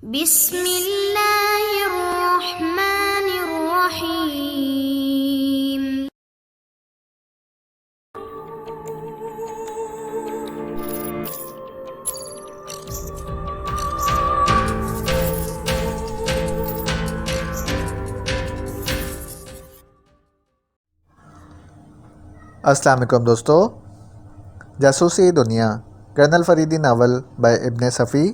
بسم اللہ الرحمن الرحیم۔ السلام علیکم دوستو، جاسوسی دنیا کرنل فریدی ناول بائی ابن صفی۔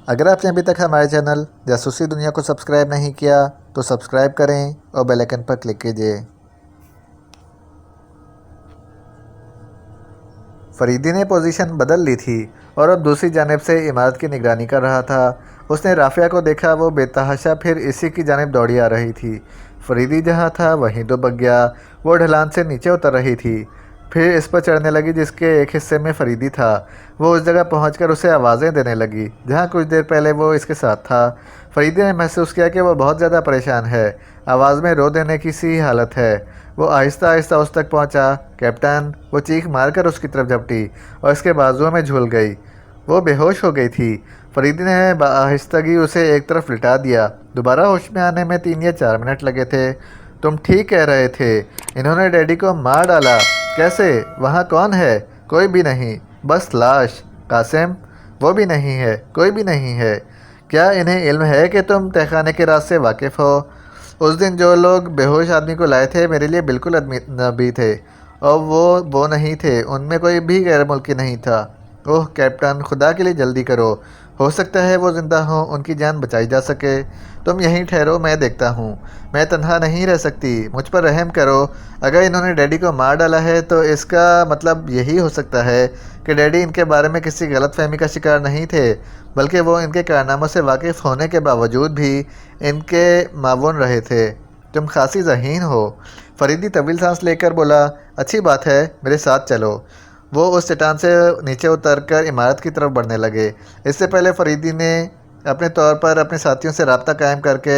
اگر آپ نے ابھی تک ہمارے چینل جاسوسی دنیا کو سبسکرائب نہیں کیا تو سبسکرائب کریں اور بیل آئیکن پر کلک کیجیے۔ فریدی نے پوزیشن بدل لی تھی اور اب دوسری جانب سے عمارت کی نگرانی کر رہا تھا۔ اس نے رافعہ کو دیکھا، وہ بے تحاشا پھر اسی کی جانب دوڑی آ رہی تھی۔ فریدی جہاں تھا وہیں دبک گیا۔ وہ ڈھلان سے نیچے اتر رہی تھی، پھر اس پر چڑھنے لگی جس کے ایک حصے میں فریدی تھا۔ وہ اس جگہ پہنچ کر اسے آوازیں دینے لگی جہاں کچھ دیر پہلے وہ اس کے ساتھ تھا۔ فریدی نے محسوس کیا کہ وہ بہت زیادہ پریشان ہے، آواز میں رو دینے کی سی حالت ہے۔ وہ آہستہ آہستہ اس تک پہنچا۔ کیپٹن! وہ چیخ مار کر اس کی طرف جھپٹی اور اس کے بازوؤں میں جھول گئی۔ وہ بے ہوش ہو گئی تھی۔ فریدی نے بآہستگی اسے ایک طرف لٹا دیا۔ دوبارہ ہوش میں آنے میں 3 یا 4 منٹ لگے تھے۔ تم ٹھیک کہہ رہے تھے، انہوں نے ڈیڈی کو مار ڈالا۔ کیسے؟ وہاں کون ہے؟ کوئی بھی نہیں، بس لاش۔ قاسم؟ وہ بھی نہیں ہے، کوئی بھی نہیں ہے۔ کیا انہیں علم ہے کہ تم تہخانے کے راز سے واقف ہو؟ اس دن جو لوگ بے ہوش آدمی کو لائے تھے میرے لیے بالکل اجنبی تھے، اور وہ نہیں تھے، ان میں کوئی بھی غیر ملکی نہیں تھا۔ اوہ کیپٹن، خدا کے لیے جلدی کرو، ہو سکتا ہے وہ زندہ ہوں، ان کی جان بچائی جا سکے۔ تم یہیں ٹھہرو، میں دیکھتا ہوں۔ میں تنہا نہیں رہ سکتی، مجھ پر رحم کرو۔ اگر انہوں نے ڈیڈی کو مار ڈالا ہے تو اس کا مطلب یہی ہو سکتا ہے کہ ڈیڈی ان کے بارے میں کسی غلط فہمی کا شکار نہیں تھے، بلکہ وہ ان کے کارناموں سے واقف ہونے کے باوجود بھی ان کے معاون رہے تھے۔ تم خاصی ذہین ہو۔ فریدی طویل سانس لے کر بولا، اچھی بات ہے، میرے ساتھ چلو۔ وہ اس چٹان سے نیچے اتر کر عمارت کی طرف بڑھنے لگے۔ اس سے پہلے فریدی نے اپنے طور پر اپنے ساتھیوں سے رابطہ قائم کر کے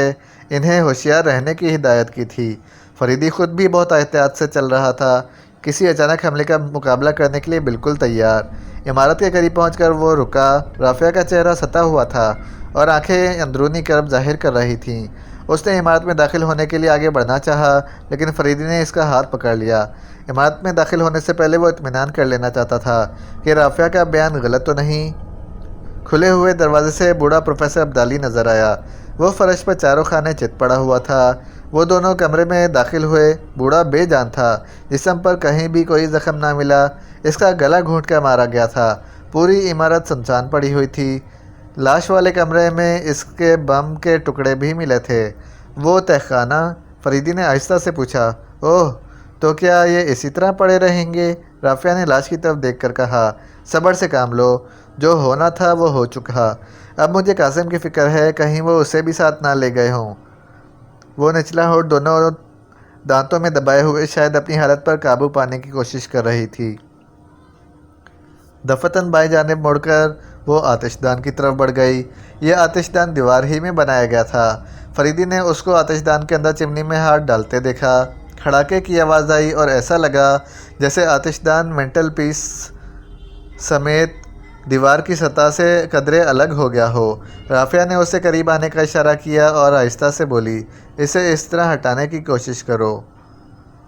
انہیں ہوشیار رہنے کی ہدایت کی تھی۔ فریدی خود بھی بہت احتیاط سے چل رہا تھا، کسی اچانک حملے کا مقابلہ کرنے کے لیے بالکل تیار۔ عمارت کے قریب پہنچ کر وہ رکا۔ رافعہ کا چہرہ ستا ہوا تھا اور آنکھیں اندرونی کرب ظاہر کر رہی تھیں۔ اس نے عمارت میں داخل ہونے کے لیے آگے بڑھنا چاہا، لیکن فریدی نے اس کا ہاتھ پکڑ لیا۔ عمارت میں داخل ہونے سے پہلے وہ اطمینان کر لینا چاہتا تھا کہ رافعہ کا بیان غلط تو نہیں۔ کھلے ہوئے دروازے سے بوڑھا پروفیسر عبدالی نظر آیا۔ وہ فرش پر چاروں خانے چت پڑا ہوا تھا۔ وہ دونوں کمرے میں داخل ہوئے۔ بوڑھا بے جان تھا، جسم پر کہیں بھی کوئی زخم نہ ملا، اس کا گلا گھونٹ کر مارا گیا تھا۔ پوری عمارت سنسان پڑی ہوئی تھی۔ لاش والے کمرے میں اس کے بم کے ٹکڑے بھی ملے تھے۔ وہ تہخانہ؟ فریدی نے آہستہ سے پوچھا۔ اوہ، تو کیا یہ اسی طرح پڑے رہیں گے؟ رافعہ نے لاش کی طرف دیکھ کر کہا، صبر سے کام لو، جو ہونا تھا وہ ہو چکا۔ اب مجھے قاسم کی فکر ہے، کہیں وہ اسے بھی ساتھ نہ لے گئے ہوں۔ وہ نچلا ہونٹ دونوں دانتوں میں دبائے ہوئے شاید اپنی حالت پر قابو پانے کی کوشش کر رہی تھی۔ دفتن بائیں جانب مڑ کر وہ آتش دان کی طرف بڑھ گئی۔ یہ آتش دان دیوار ہی میں بنایا گیا تھا۔ فریدی نے اس کو آتش دان کے اندر چمنی میں ہاتھ ڈالتے دیکھا۔ کھڑاکے کی آواز آئی اور ایسا لگا جیسے آتش دان مینٹل پیس سمیت دیوار کی سطح سے قدرے الگ ہو گیا ہو۔ رافعہ نے اسے قریب آنے کا اشارہ کیا اور آہستہ سے بولی، اسے اس طرح ہٹانے کی کوشش کرو۔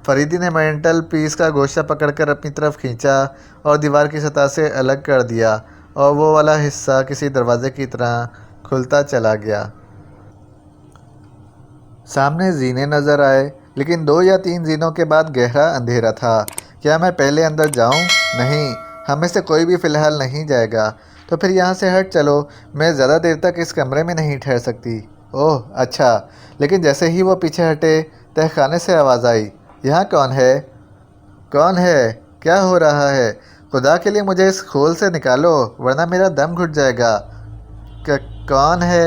فریدی نے مینٹل پیس کا گوشہ پکڑ کر اپنی طرف کھینچا اور دیوار کی سطح سے الگ کر دیا، اور وہ والا حصہ کسی دروازے کی طرح کھلتا چلا گیا۔ سامنے زینے نظر آئے، لیکن 2 یا 3 زینوں کے بعد گہرا اندھیرا تھا۔ کیا میں پہلے اندر جاؤں؟ نہیں، ہم میں سے کوئی بھی فی الحال نہیں جائے گا۔ تو پھر یہاں سے ہٹ چلو، میں زیادہ دیر تک اس کمرے میں نہیں ٹھہر سکتی۔ اوہ اچھا، لیکن جیسے ہی وہ پیچھے ہٹے تہخانے سے آواز آئی، یہاں کون ہے؟ کون ہے؟ کیا ہو رہا ہے؟ خدا کے لیے مجھے اس خول سے نکالو ورنہ میرا دم گھٹ جائے گا۔ کون ہے؟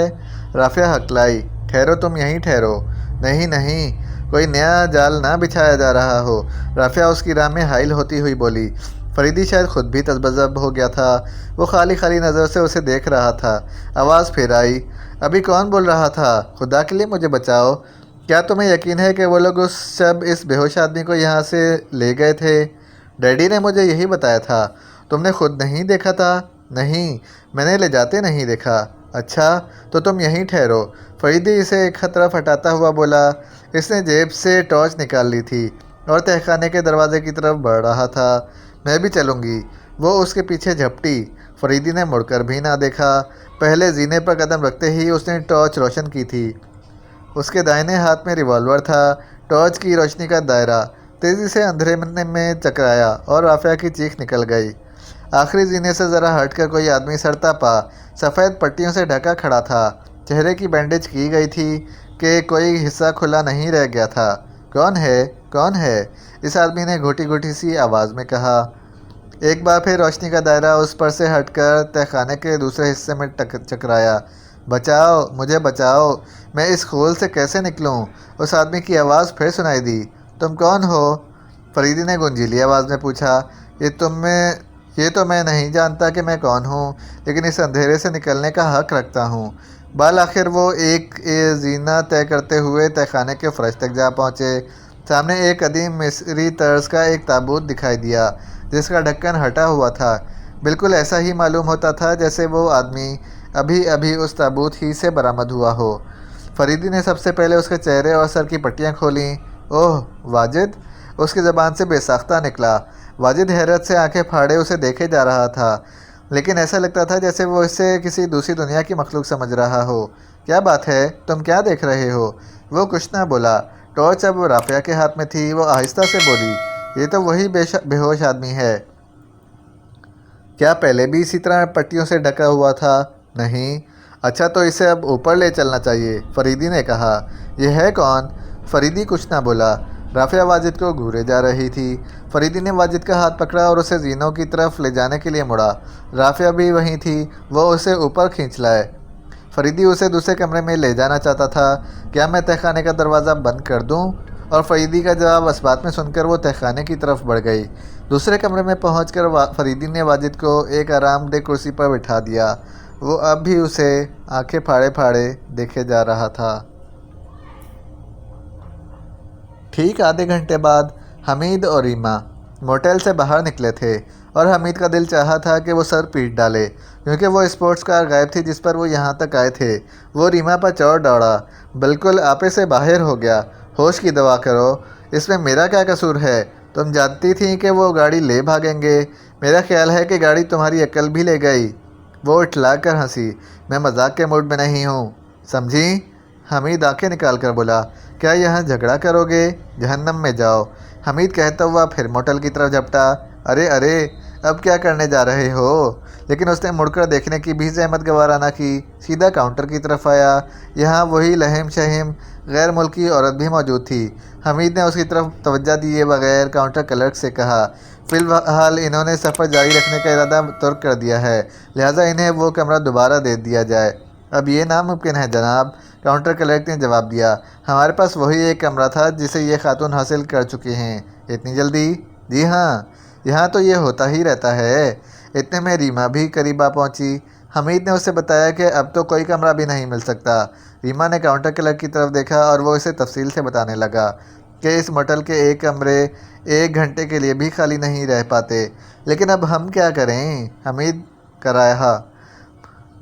رافعہ ہکلائی۔ ٹھہرو، تم یہیں ٹھہرو۔ نہیں نہیں، کوئی نیا جال نہ بچھایا جا رہا ہو۔ رافعہ اس کی راہ میں حائل ہوتی ہوئی بولی۔ فریدی شاید خود بھی تذبذب ہو گیا تھا۔ وہ خالی خالی نظر سے اسے دیکھ رہا تھا۔ آواز پھر آئی، ابھی کون بول رہا تھا؟ خدا کے لیے مجھے بچاؤ۔ کیا تمہیں یقین ہے کہ وہ لوگ اس شب اس بے ہوش آدمی کو یہاں سے لے گئے تھے؟ ڈیڈی نے مجھے یہی بتایا تھا۔ تم نے خود نہیں دیکھا تھا؟ نہیں، میں نے لے جاتے نہیں دیکھا۔ اچھا تو تم یہیں ٹھہرو، فریدی اسے ایک طرف ہٹاتا ہوا بولا۔ اس نے جیب سے ٹارچ نکال لی تھی اور تہخانے کے دروازے کی طرف بڑھ رہا تھا۔ میں بھی چلوں گی، وہ اس کے پیچھے جھپٹی۔ فریدی نے مڑ کر بھی نہ دیکھا، پہلے زینے پر قدم رکھتے ہی اس نے ٹارچ روشن کی تھی۔ اس کے دائنے ہاتھ میں ریوالور تھا۔ ٹارچ کی روشنی کا دائرہ تیزی سے اندھیرے میں چکرایا اور رافعہ کی چیخ نکل گئی۔ آخری زینے سے ذرا ہٹ کر کوئی آدمی سرتا پا سفید پٹیوں سے ڈھکا کھڑا تھا۔ چہرے کی بینڈیج کی گئی تھی کہ کوئی حصہ کھلا نہیں رہ گیا تھا۔ کون ہے؟ کون ہے؟ اس آدمی نے گھوٹی گھوٹی سی آواز میں کہا۔ ایک بار پھر روشنی کا دائرہ اس پر سے ہٹ کر تہخانے کے دوسرے حصے میں چکرایا۔ بچاؤ، مجھے بچاؤ، میں اس خول سے کیسے نکلوں؟ اس آدمی کی آواز پھر سنائی دی۔ تم کون ہو؟ فریدی نے گنجیلی آواز میں پوچھا۔ یہ تو میں نہیں جانتا کہ میں کون ہوں، لیکن اس اندھیرے سے نکلنے کا حق رکھتا ہوں۔ بالآخر وہ ایک زینہ طے کرتے ہوئے تہخانے کے فرش تک جا پہنچے۔ سامنے ایک قدیم مصری طرز کا ایک تابوت دکھائی دیا جس کا ڈھکن ہٹا ہوا تھا۔ بالکل ایسا ہی معلوم ہوتا تھا جیسے وہ آدمی ابھی ابھی اس تابوت ہی سے برآمد ہوا ہو۔ فریدی نے سب سے پہلے اس کے چہرے اور سر کی پٹیاں کھولیں۔ اوہ واجد! اس کی زبان سے بے ساختہ نکلا۔ واجد حیرت سے آنکھیں پھاڑے اسے دیکھے جا رہا تھا، لیکن ایسا لگتا تھا جیسے وہ اسے کسی دوسری دنیا کی مخلوق سمجھ رہا ہو۔ کیا بات ہے؟ تم کیا دیکھ رہے ہو؟ وہ کچھ نہ بولا۔ ٹارچ اب رافعہ کے ہاتھ میں تھی۔ وہ آہستہ سے بولی، یہ تو وہی بے ہوش آدمی ہے۔ کیا پہلے بھی اسی طرح پٹیوں سے ڈھکا ہوا تھا؟ نہیں۔ اچھا تو اسے اب اوپر لے چلنا چاہیے، فریدی نے کہا۔ یہ ہے کون؟ فریدی کچھ نہ بولا۔ رافعہ واجد کو گھورے جا رہی تھی۔ فریدی نے واجد کا ہاتھ پکڑا اور اسے زینوں کی طرف لے جانے کے لیے مڑا۔ رافعہ بھی وہیں تھی، وہ اسے اوپر کھینچ لائے۔ فریدی اسے دوسرے کمرے میں لے جانا چاہتا تھا۔ کیا میں تہخانے کا دروازہ بند کر دوں؟ اور فریدی کا جواب اس بات میں سن کر وہ تہخانے کی طرف بڑھ گئی۔ دوسرے کمرے میں پہنچ کر فریدی نے واجد کو ایک آرام دہ کرسی پر بٹھا دیا۔ وہ اب بھی اسے آنکھیں پھاڑے پھاڑے دیکھے جا رہا تھا۔ ٹھیک آدھے گھنٹے بعد حمید اور ریما موٹل سے باہر نکلے تھے اور حمید کا دل چاہا تھا کہ وہ سر پیٹ ڈالے، کیونکہ وہ اسپورٹس کار غائب تھی جس پر وہ یہاں تک آئے تھے۔ وہ ریما پر چڑھ دوڑا، بالکل آپے سے باہر ہو گیا۔ ہوش کی دعا کرو، اس میں میرا کیا قصور ہے؟ تم جانتی تھیں کہ وہ گاڑی لے بھاگیں گے۔ میرا خیال ہے کہ گاڑی تمہاری عقل بھی لے گئی۔ وہ اٹھلا کر ہنسی۔ میں مذاق کے موڈ میں نہیں ہوں، سمجھی؟ حمید آنکھیں نکال کر بولا۔ کیا یہاں جھگڑا کرو گے؟ جہنم میں جاؤ، حمید کہتا ہوا پھر موٹل کی طرف جھپٹا۔ ارے ارے، اب کیا کرنے جا رہے ہو؟ لیکن اس نے مڑ کر دیکھنے کی بھی زحمت گوارا نہ کی، سیدھا کاؤنٹر کی طرف آیا۔ یہاں وہی لہم شہم غیر ملکی عورت بھی موجود تھی۔ حمید نے اس کی طرف توجہ دیے بغیر کاؤنٹر کلرک سے کہا، فی الحال انہوں نے سفر جاری رکھنے کا ارادہ ترک کر دیا ہے، لہٰذا انہیں وہ کمرہ دوبارہ دے دیا جائے۔ اب یہ ناممکن ہے جناب، کاؤنٹر کلرک نے جواب دیا۔ ہمارے پاس وہی ایک کمرہ تھا جسے یہ خاتون حاصل کر چکی ہیں۔ اتنی جلدی؟ جی ہاں، یہاں تو یہ ہوتا ہی رہتا ہے۔ اتنے میں ریما بھی قریب آ پہنچی۔ حمید نے اسے بتایا کہ اب تو کوئی کمرہ بھی نہیں مل سکتا۔ ریما نے کاؤنٹر کلرک کی طرف دیکھا اور وہ اسے تفصیل سے بتانے لگا کہ اس موٹل کے ایک کمرے ایک گھنٹے کے لیے بھی خالی نہیں رہ پاتے۔ لیکن اب ہم کیا کریں؟ حمید کرایا۔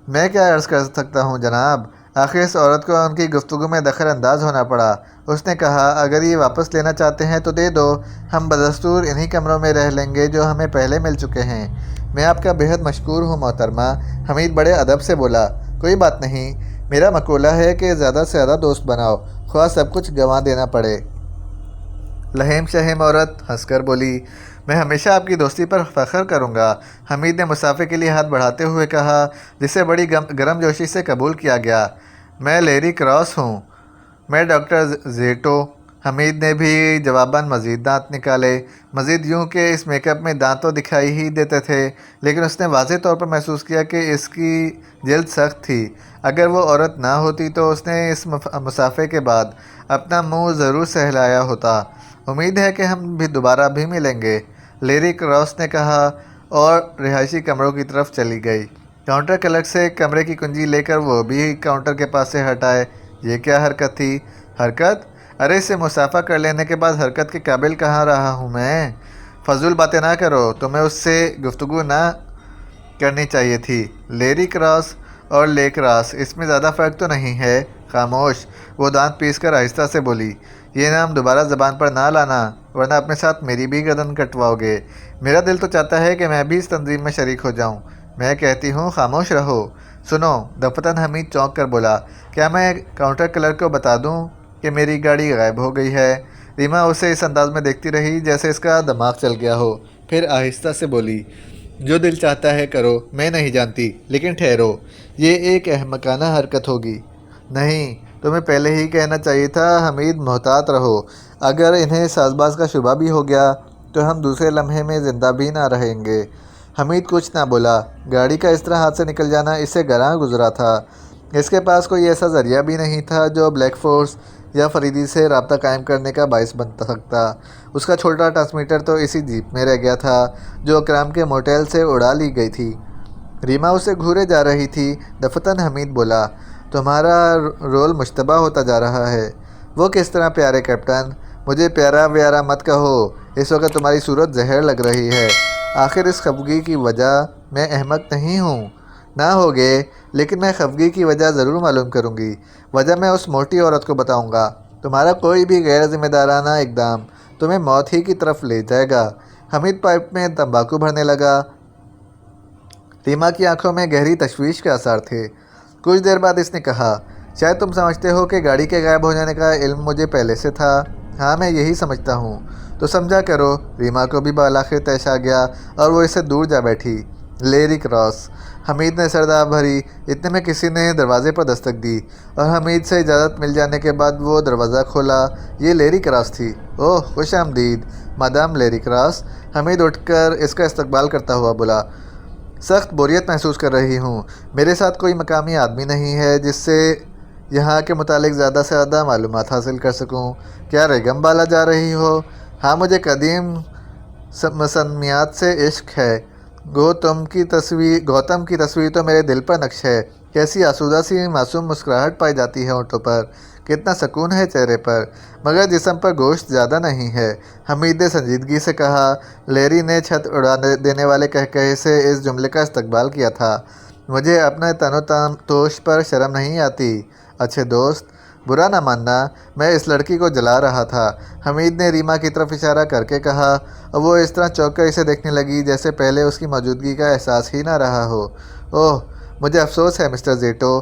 میں کیا عرض کر سکتا ہوں جناب؟ آخر اس عورت کو ان کی گفتگو میں دخل انداز ہونا پڑا۔ اس نے کہا، اگر یہ واپس لینا چاہتے ہیں تو دے دو، ہم بدستور انہی کمروں میں رہ لیں گے جو ہمیں پہلے مل چکے ہیں۔ میں آپ کا بہت مشکور ہوں محترمہ، حمید بڑے ادب سے بولا۔ کوئی بات نہیں، میرا مقولہ ہے کہ زیادہ سے زیادہ دوست بناؤ، خواہ سب کچھ گنوا دینا پڑے۔ لہم شہم عورت ہنس کر بولی، میں ہمیشہ آپ کی دوستی پر فخر کروں گا۔ حمید نے مسافے کے لیے ہاتھ بڑھاتے ہوئے کہا، جسے بڑی گرم جوشی سے قبول کیا گیا۔ میں لیری کراس ہوں۔ میں ڈاکٹر زیٹو۔ حمید نے بھی جواباً مزید دانت نکالے، مزید یوں کہ اس میک اپ میں دانت تو دکھائی ہی دیتے تھے، لیکن اس نے واضح طور پر محسوس کیا کہ اس کی جلد سخت تھی۔ اگر وہ عورت نہ ہوتی تو اس نے اس مسافے کے بعد اپنا منہ ضرور سہلایا ہوتا۔ امید ہے کہ ہم بھی دوبارہ بھی ملیں گے، لیری کراس نے کہا اور رہائشی کمروں کی طرف چلی گئی۔ کاؤنٹر کلرک سے کمرے کی کنجی لے کر وہ بھی کاؤنٹر کے پاس سے ہٹ آئے۔ یہ کیا حرکت تھی؟ حرکت؟ ارے اسے مسافہ کر لینے کے بعد حرکت کے قابل کہاں رہا ہوں میں؟ فضول باتیں نہ کرو، تمہیں اس سے گفتگو نہ کرنی چاہیے تھی۔ لیری کراس اور لیک راس، اس میں زیادہ فرق تو نہیں ہے؟ خاموش، وہ دانت پیس کر آہستہ سے بولی۔ یہ نام دوبارہ زبان پر نہ لانا، ورنہ اپنے ساتھ میری بھی گردن کٹواؤ گے۔ میرا دل تو چاہتا ہے کہ میں بھی اس تنظیم میں شریک ہو جاؤں۔ میں کہتی ہوں خاموش رہو۔ سنو، دفتن حمید چونک کر بولا، کیا میں کاؤنٹر کلرک کو بتا دوں کہ میری گاڑی غائب ہو گئی ہے؟ ریما اسے اس انداز میں دیکھتی رہی جیسے اس کا دماغ چل گیا ہو، پھر آہستہ سے بولی، جو دل چاہتا ہے کرو، میں نہیں جانتی، لیکن ٹھہرو، یہ ایک احمقانہ حرکت ہوگی۔ نہیں، تمہیں پہلے ہی کہنا چاہیے تھا حمید، محتاط رہو، اگر انہیں ساز باز کا شبہ بھی ہو گیا تو ہم دوسرے لمحے میں زندہ بھی نہ رہیں گے۔ حمید کچھ نہ بولا، گاڑی کا اس طرح ہاتھ سے نکل جانا اس سے گراں گزرا تھا۔ اس کے پاس کوئی ایسا ذریعہ بھی نہیں تھا جو بلیک فورس یا فریدی سے رابطہ قائم کرنے کا باعث بن سکتا۔ اس کا چھوٹا ٹرانسمیٹر تو اسی جیپ میں رہ گیا تھا جو اکرام کے موٹیل سے اڑا لی گئی تھی۔ ریما اسے گھورے جا رہی تھی۔ دفتن حمید بولا، تمہارا رول مشتبہ ہوتا جا رہا ہے۔ وہ کس طرح پیارے کیپٹن؟ مجھے پیارا ویارا مت کہو، اس وقت تمہاری صورت زہر لگ رہی ہے۔ آخر اس خفگی کی وجہ میں احمق نہیں ہوں۔ نہ ہوگے، لیکن میں خفگی کی وجہ ضرور معلوم کروں گی۔ وجہ میں اس موٹی عورت کو بتاؤں گا۔ تمہارا کوئی بھی غیر ذمہ دارانہ اقدام تمہیں موت ہی کی طرف لے جائے گا۔ حمید پائپ میں تمباکو بھرنے لگا۔ ریما کی آنکھوں میں گہری تشویش کے آثار تھے۔ کچھ دیر بعد اس نے کہا، شاید تم سمجھتے ہو کہ گاڑی کے غائب ہو جانے کا علم مجھے پہلے سے تھا۔ ہاں، میں یہی سمجھتا ہوں۔ تو سمجھا کرو۔ ریما کو بھی بالآخر طیش آ گیا اور وہ اس سے دور جا بیٹھی۔ Larry cross. حمید نے سرداب بھری۔ اتنے میں کسی نے دروازے پر دستک دی اور حمید سے اجازت مل جانے کے بعد وہ دروازہ کھولا۔ یہ لیری کراس تھی۔ اوہ، خوش آمدید مادام لیری کراس۔ حمید اٹھ کر اس کا استقبال کرتا ہوا بولا، سخت بوریت محسوس کر رہی ہوں۔ میرے ساتھ کوئی مقامی آدمی نہیں ہے جس سے یہاں کے متعلق زیادہ سے زیادہ معلومات حاصل کر سکوں۔ کیا ریگم بالا جا رہی ہو؟ ہاں، مجھے قدیم مسمیات سے عشق ہے۔ گوتم کی تصویر تو میرے دل پر نقش ہے۔ کیسی آسودہ سی معصوم مسکراہٹ پائی جاتی ہے ہونٹوں پر، کتنا سکون ہے چہرے پر، مگر جسم پر گوشت زیادہ نہیں ہے۔ حمید نے سنجیدگی سے کہا۔ لیری نے چھت اڑا دینے والے کہکہے سے اس جملے کا استقبال کیا تھا۔ مجھے اپنے تن و توش پر شرم نہیں آتی، اچھے دوست۔ برا نہ ماننا، میں اس لڑکی کو جلا رہا تھا، حمید نے ریما کی طرف اشارہ کر کے کہا، اور وہ اس طرح چونک کر اسے دیکھنے لگی جیسے پہلے اس کی موجودگی کا احساس ہی نہ رہا ہو۔ اوہ، مجھے افسوس ہے مسٹر زیٹو،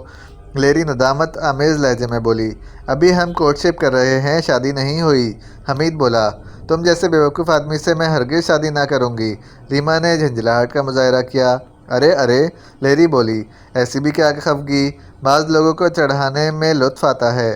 لیری ندامت آمیز لہجے میں بولی۔ ابھی ہم کورٹ شپ کر رہے ہیں، شادی نہیں ہوئی۔ حمید بولا، تم جیسے بیوقوف آدمی سے میں ہرگز شادی نہ کروں گی۔ ریما نے جھنجھلاہٹ کا مظاہرہ کیا۔ ارے ارے، لیری بولی، ایسی بھی کیا خفگی، بعض لوگوں کو چڑھانے میں لطف آتا ہے۔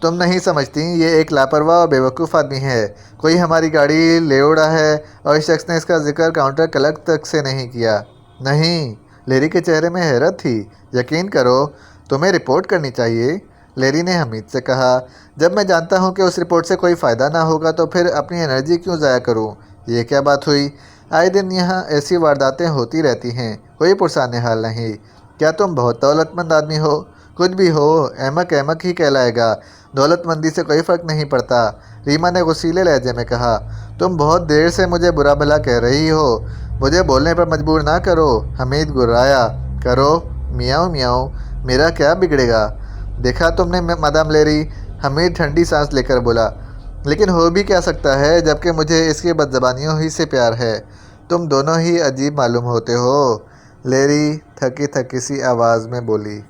تم نہیں سمجھتی، یہ ایک لاپرواہ اور بیوقوف آدمی ہے۔ کوئی ہماری گاڑی لے اڑا ہے اور اس شخص نے اس کا ذکر کاؤنٹر کلرک تک سے نہیں کیا۔ نہیں، لیری کے چہرے میں حیرت تھی۔ یقین کرو، تمہیں رپورٹ کرنی چاہیے، لیری نے حمید سے کہا۔ جب میں جانتا ہوں کہ اس رپورٹ سے کوئی فائدہ نہ ہوگا تو پھر اپنی انرجی کیوں ضائع کروں؟ یہ کیا بات ہوئی؟ آئے دن یہاں ایسی وارداتیں ہوتی رہتی ہیں، کوئی پرسان حال نہیں۔ کیا تم بہت دولت مند آدمی ہو؟ کچھ بھی ہو، احمق احمق ہی کہلائے گا، دولت مندی سے کوئی فرق نہیں پڑتا، ریما نے غصیلے لہجے میں کہا۔ تم بہت دیر سے مجھے برا بھلا کہہ رہی ہو، مجھے بولنے پر مجبور نہ کرو، حمید گرایا۔ کرو، میاؤں میاؤں، میرا کیا بگڑے گا؟ دیکھا تم نے مادام لیری، حمید ٹھنڈی سانس لے کر بولا، لیکن ہو بھی کیا سکتا ہے جبکہ مجھے اس کی بدزبانیوں ہی سے پیار ہے۔ تم دونوں ہی عجیب معلوم ہوتے ہو، لیری تھکی تھکی سی آواز میں بولی۔